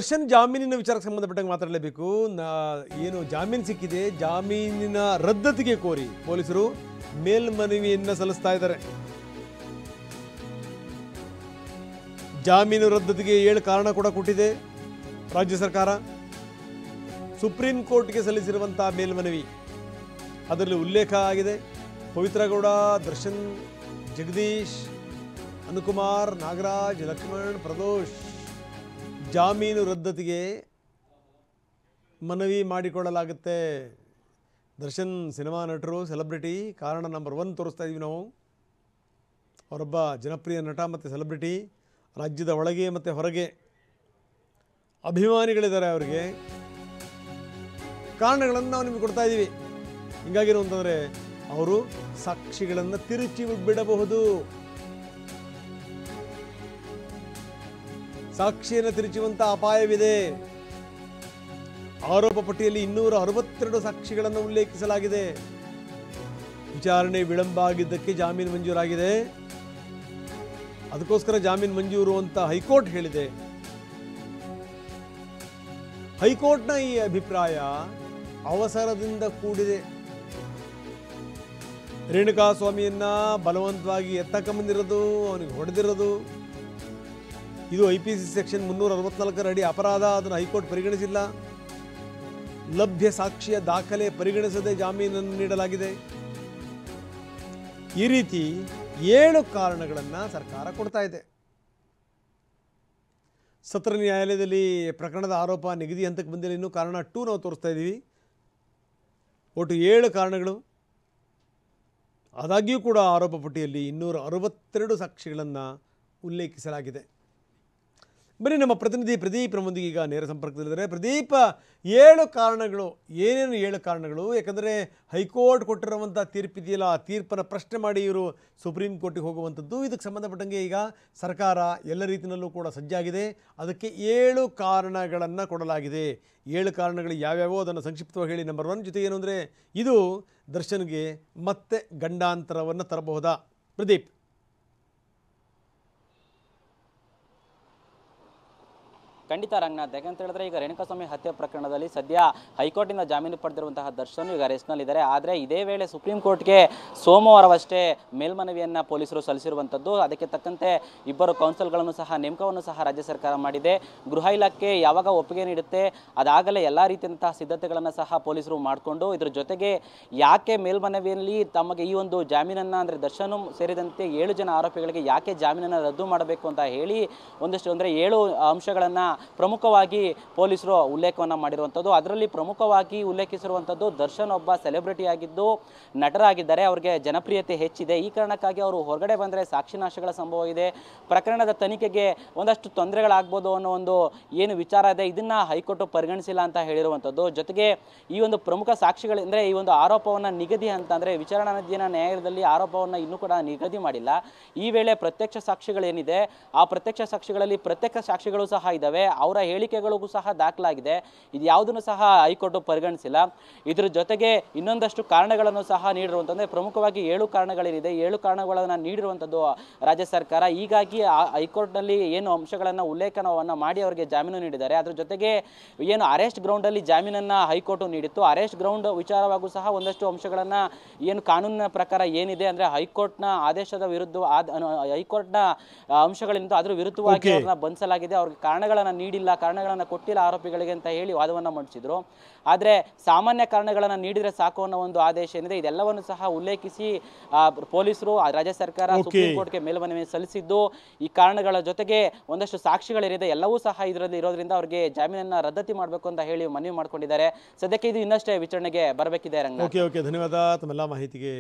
ದರ್ಶನ್ ಜಾಮೀನಿನ ವಿಚಾರಕ್ಕೆ ಸಂಬಂಧಪಟ್ಟಂಗೆ ಮಾತಾಡಲೇಬೇಕು. ಏನು ಜಾಮೀನು ಸಿಕ್ಕಿದೆ, ಜಾಮೀನಿನ ರದ್ದತಿಗೆ ಕೋರಿ ಪೊಲೀಸರು ಮೇಲ್ಮನವಿಯನ್ನು ಸಲ್ಲಿಸ್ತಾ ಇದ್ದಾರೆ. ಜಾಮೀನು ರದ್ದತಿಗೆ 7 ಕಾರಣ ಕೂಡ ಕೊಟ್ಟಿದೆ ರಾಜ್ಯ ಸರ್ಕಾರ. ಸುಪ್ರೀಂ ಕೋರ್ಟ್ಗೆ ಸಲ್ಲಿಸಿರುವಂತಹ ಮೇಲ್ಮನವಿ ಅದರಲ್ಲಿ ಉಲ್ಲೇಖ ಆಗಿದೆ. ಪವಿತ್ರ ಗೌಡ, ದರ್ಶನ್, ಜಗದೀಶ್, ಅನುಕುಮಾರ್, ನಾಗರಾಜ್, ಲಕ್ಷ್ಮಣ್, ಪ್ರದೋಷ್ ಜಾಮೀನು ರದ್ದತಿಗೆ ಮನವಿ ಮಾಡಿಕೊಳ್ಳಲಾಗುತ್ತೆ. ದರ್ಶನ್ ಸಿನಿಮಾ ನಟರು, ಸೆಲೆಬ್ರಿಟಿ, ಕಾರಣ ನಂಬರ್ 1 ತೋರಿಸ್ತಾ ಇದ್ದೀವಿ ನಾವು. ಅವರೊಬ್ಬ ಜನಪ್ರಿಯ ನಟ ಮತ್ತು ಸೆಲೆಬ್ರಿಟಿ. ರಾಜ್ಯದ ಒಳಗೆ ಮತ್ತು ಹೊರಗೆ ಅಭಿಮಾನಿಗಳಿದ್ದಾರೆ. ಅವರಿಗೆ ಕಾರಣಗಳನ್ನು ನಾವು ನಿಮಗೆ ಕೊಡ್ತಾ ಇದ್ದೀವಿ. ಹಿಂಗಾಗಿರೋ ಅಂತಂದರೆ ಅವರು ಸಾಕ್ಷಿಗಳನ್ನು ತಿರುಚಿ ಬಿಡಬಹುದು. ಸಾಕ್ಷಿಯನ್ನು ತಿರುಚುವಂಥ ಅಪಾಯವಿದೆ. ಆರೋಪ ಪಟ್ಟಿಯಲ್ಲಿ 262 ಸಾಕ್ಷಿಗಳನ್ನು ಉಲ್ಲೇಖಿಸಲಾಗಿದೆ. ವಿಚಾರಣೆ ವಿಳಂಬ ಆಗಿದ್ದಕ್ಕೆ ಜಾಮೀನು ಮಂಜೂರಾಗಿದೆ. ಅದಕ್ಕೋಸ್ಕರ ಜಾಮೀನು ಮಂಜೂರು ಅಂತ ಹೈಕೋರ್ಟ್ ಹೇಳಿದೆ. ಹೈಕೋರ್ಟ್ನ ಈ ಅಭಿಪ್ರಾಯ ಅವಸರದಿಂದ ಕೂಡಿದೆ. ರೇಣುಕಾಸ್ವಾಮಿಯನ್ನ ಬಲವಂತವಾಗಿ ಎತ್ತಕೊಂಬಂದಿರೋದು, ಅವನಿಗೆ ಹೊಡೆದಿರೋದು, ಇದು IPC ಸೆಕ್ಷನ್ 364 ಅಡಿ ಅಪರಾಧ. ಅದನ್ನು ಹೈಕೋರ್ಟ್ ಪರಿಗಣಿಸಿಲ್ಲ. ಲಭ್ಯ ಸಾಕ್ಷಿಯ ದಾಖಲೆ ಪರಿಗಣಿಸದೆ ಜಾಮೀನನ್ನು ನೀಡಲಾಗಿದೆ. ಈ ರೀತಿ 7 ಕಾರಣಗಳನ್ನು ಸರ್ಕಾರ ಕೊಡ್ತಾ ಇದೆ. ಸತ್ರ ನ್ಯಾಯಾಲಯದಲ್ಲಿ ಪ್ರಕರಣದ ಆರೋಪ ನಿಗದಿ ಹಂತಕ್ಕೆ ಬಂದಿಲ್ಲ. ಇನ್ನೂ ಕಾರಣ 2 ನಾವು ತೋರಿಸ್ತಾ ಇದ್ದೀವಿ. ಒಟ್ಟು 7 ಕಾರಣಗಳು. ಆದಾಗ್ಯೂ ಕೂಡ ಆರೋಪ ಪಟ್ಟಿಯಲ್ಲಿ 262 ಸಾಕ್ಷಿಗಳನ್ನು ಉಲ್ಲೇಖಿಸಲಾಗಿದೆ. ಬನ್ನಿ ನಮ್ಮ ಪ್ರತಿನಿಧಿ ಪ್ರದೀಪ್ ನಮ್ಮೊಂದಿಗೆ ಈಗ ನೇರ ಸಂಪರ್ಕದಲ್ಲಿದ್ದಾರೆ. ಪ್ರದೀಪ್, 7 ಕಾರಣಗಳು, ಏನೇನು 7 ಕಾರಣಗಳು? ಯಾಕಂದರೆ ಹೈಕೋರ್ಟ್ ಕೊಟ್ಟಿರುವಂಥ ತೀರ್ಪಿದೆಯಲ್ಲ, ಆ ತೀರ್ಪನ್ನು ಪ್ರಶ್ನೆ ಮಾಡಿ ಇವರು ಸುಪ್ರೀಂ ಕೋರ್ಟಿಗೆ ಹೋಗುವಂಥದ್ದು. ಇದಕ್ಕೆ ಸಂಬಂಧಪಟ್ಟಂಗೆ ಈಗ ಸರ್ಕಾರ ಎಲ್ಲ ರೀತಿಯಲ್ಲೂ ಕೂಡ ಸಜ್ಜಾಗಿದೆ. ಅದಕ್ಕೆ 7 ಕಾರಣಗಳನ್ನು ಕೊಡಲಾಗಿದೆ. 7 ಕಾರಣಗಳು ಯಾವ್ಯಾವೋ ಅದನ್ನು ಸಂಕ್ಷಿಪ್ತವಾಗಿ ಹೇಳಿ. ನಂಬರ್ 1 ಜೊತೆ ಏನು ಅಂದರೆ, ಇದು ದರ್ಶನ್ಗೆ ಮತ್ತೆ ಗಂಡಾಂತರವನ್ನು ತರಬಹುದಾ? ಪ್ರದೀಪ್. ಖಂಡಿತ ರಂಗನಾಥ್. ಯಾಕಂತ ಹೇಳಿದ್ರೆ ಈಗ ರೇಣುಕಾಸ್ವಾಮಿ ಹತ್ಯೆ ಪ್ರಕರಣದಲ್ಲಿ ಸದ್ಯ ಹೈಕೋರ್ಟಿಂದ ಜಾಮೀನು ಪಡೆದಿರುವಂತಹ ದರ್ಶನ್ ಈಗ ಅರೆಸ್ಟ್ನಲ್ಲಿದ್ದಾರೆ. ಆದರೆ ಇದೇ ವೇಳೆ ಸುಪ್ರೀಂ ಕೋರ್ಟ್ಗೆ ಸೋಮವಾರವಷ್ಟೇ ಮೇಲ್ಮನವಿಯನ್ನು ಪೊಲೀಸರು ಸಲ್ಲಿಸಿರುವಂಥದ್ದು. ಅದಕ್ಕೆ ತಕ್ಕಂತೆ 2 ಕೌನ್ಸಿಲ್ಗಳನ್ನು ಸಹ ನೇಮಕವನ್ನು ಸಹ ರಾಜ್ಯ ಸರ್ಕಾರ ಮಾಡಿದೆ. ಗೃಹ ಇಲಾಖೆ ಯಾವಾಗ ಒಪ್ಪಿಗೆ ನೀಡುತ್ತೆ ಅದಾಗಲೇ ಎಲ್ಲ ರೀತಿಯಂತಹ ಸಿದ್ಧತೆಗಳನ್ನು ಸಹ ಪೊಲೀಸರು ಮಾಡಿಕೊಂಡು, ಇದ್ರ ಜೊತೆಗೆ ಯಾಕೆ ಮೇಲ್ಮನವಿಯಲ್ಲಿ ತಮಗೆ ಈ ಒಂದು ಜಾಮೀನನ್ನು ಅಂದರೆ ದರ್ಶನ್ ಸೇರಿದಂತೆ 7 ಜನ ಆರೋಪಿಗಳಿಗೆ ಯಾಕೆ ಜಾಮೀನನ್ನು ರದ್ದು ಮಾಡಬೇಕು ಅಂತ ಹೇಳಿ ಒಂದಷ್ಟು ಅಂದರೆ 7 ಅಂಶಗಳನ್ನು ಪ್ರಮುಖವಾಗಿ ಪೊಲೀಸರು ಉಲ್ಲೇಖವನ್ನು ಮಾಡಿರುವಂಥದ್ದು. ಅದರಲ್ಲಿ ಪ್ರಮುಖವಾಗಿ ಉಲ್ಲೇಖಿಸಿರುವಂಥದ್ದು ದರ್ಶನ್ ಒಬ್ಬ ಸೆಲೆಬ್ರಿಟಿ ಆಗಿದ್ದು ನಟರಾಗಿದ್ದಾರೆ. ಅವರಿಗೆ ಜನಪ್ರಿಯತೆ ಹೆಚ್ಚಿದೆ. ಈ ಕಾರಣಕ್ಕಾಗಿ ಅವರು ಹೊರಗಡೆ ಬಂದರೆ ಸಾಕ್ಷಿನಾಶಗಳ ಸಂಭವ ಇದೆ, ಪ್ರಕರಣದ ತನಿಖೆಗೆ ಒಂದಷ್ಟು ತೊಂದರೆಗಳಾಗ್ಬೋದು ಅನ್ನೋ ಒಂದು ಏನು ವಿಚಾರ ಇದೆ, ಇದನ್ನು ಹೈಕೋರ್ಟ್ ಪರಿಗಣಿಸಿಲ್ಲ ಅಂತ ಹೇಳಿರುವಂಥದ್ದು. ಜೊತೆಗೆ ಈ ಒಂದು ಪ್ರಮುಖ ಸಾಕ್ಷಿಗಳೆಂದರೆ ಈ ಒಂದು ಆರೋಪವನ್ನು ನಿಗದಿ ಅಂತಂದರೆ ವಿಚಾರಣಾಧೀನ ನ್ಯಾಯಾಲಯದಲ್ಲಿ ಆರೋಪವನ್ನು ಇನ್ನೂ ಕೂಡ ನಿಗದಿ ಮಾಡಿಲ್ಲ. ಈ ವೇಳೆ ಪ್ರತ್ಯಕ್ಷ ಸಾಕ್ಷಿಗಳೇನಿದೆ ಆ ಪ್ರತ್ಯಕ್ಷ ಸಾಕ್ಷಿಗಳಲ್ಲಿ ಪ್ರತ್ಯಕ್ಷ ಸಾಕ್ಷಿಗಳು ಸಹ ಇದ್ದಾವೆ. ಅವರ ಹೇಳಿಕೆಗಳಿಗೂ ಸಹ ದಾಖಲಾಗಿದೆ. ಇದು ಯಾವುದನ್ನು ಸಹ ಹೈಕೋರ್ಟ್ ಪರಿಗಣಿಸಿಲ್ಲ. ಇದ್ರ ಜೊತೆಗೆ ಇನ್ನೊಂದಷ್ಟು ಕಾರಣಗಳನ್ನು ಸಹ ನೀಡಿರುವಂಥದ್ದು. ಪ್ರಮುಖವಾಗಿ 7 ಕಾರಣಗಳೇನಿದೆ, 7 ಕಾರಣಗಳನ್ನು ನೀಡಿರುವಂಥದ್ದು ರಾಜ್ಯ ಸರ್ಕಾರ. ಹೀಗಾಗಿ ಹೈಕೋರ್ಟ್ನಲ್ಲಿ ಏನು ಅಂಶಗಳನ್ನು ಉಲ್ಲೇಖನವನ್ನು ಮಾಡಿ ಅವರಿಗೆ ಜಾಮೀನು ನೀಡಿದ್ದಾರೆ. ಅದ್ರ ಜೊತೆಗೆ ಏನು ಅರೆಸ್ಟ್ ಗ್ರೌಂಡಲ್ಲಿ ಜಾಮೀನನ್ನು ಹೈಕೋರ್ಟ್ ನೀಡಿತ್ತು, ಅರೆಸ್ಟ್ ಗ್ರೌಂಡ್ ವಿಚಾರವಾಗೂ ಸಹ ಒಂದಷ್ಟು ಅಂಶಗಳನ್ನು ಏನು ಕಾನೂನಿನ ಪ್ರಕಾರ ಏನಿದೆ ಅಂದರೆ ಹೈಕೋರ್ಟ್ನ ಆದೇಶದ ವಿರುದ್ಧ ಹೈಕೋರ್ಟ್ನ ಅಂಶಗಳಿಂದ ಅದರ ವಿರುದ್ಧವಾಗಿ ಅವ್ರನ್ನ ಬಂಧಿಸಲಾಗಿದೆ. ಅವ್ರಿಗೆ ಕಾರಣಗಳನ್ನು ನೀಡಿಲ್ಲ, ಕಾರಣಗಳನ್ನು ಕೊಟ್ಟಿಲ್ಲ ಆರೋಪಿಗಳಿಗೆ ಅಂತ ಹೇಳಿ ವಾದವನ್ನು ಮಂಡಿಸಿದ್ರು. ಆದರೆ ಸಾಮಾನ್ಯ ಕಾರಣಗಳನ್ನು ನೀಡಿದರೆ ಸಾಕು ಅನ್ನೋ ಒಂದು ಆದೇಶ ಏನಿದೆ ಇದೆಲ್ಲವನ್ನು ಸಹ ಉಲ್ಲೇಖಿಸಿ ಪೊಲೀಸರು ರಾಜ್ಯ ಸರ್ಕಾರ ಸುಪ್ರೀಂ ಕೋರ್ಟ್ಗೆ ಮೇಲ್ಮನವಿ ಸಲ್ಲಿಸಿದ್ದು. ಈ ಕಾರಣಗಳ ಜೊತೆಗೆ ಒಂದಷ್ಟು ಸಾಕ್ಷಿಗಳೇನಿದೆ ಎಲ್ಲವೂ ಸಹ ಇದರಲ್ಲಿ ಇರೋದ್ರಿಂದ ಅವರಿಗೆ ಜಾಮೀನನ್ನು ರದ್ದತಿ ಮಾಡಬೇಕು ಅಂತ ಹೇಳಿ ಮನವಿ ಮಾಡಿಕೊಂಡಿದ್ದಾರೆ. ಸದ್ಯಕ್ಕೆ ಇದು ಇನ್ನಷ್ಟೇ ವಿಚಾರಣೆಗೆ ಬರಬೇಕಿದೆ ರಂಗ. ಓಕೆ, ಧನ್ಯವಾದ ತಮ್ಮೆಲ್ಲ ಮಾಹಿತಿಗೆ.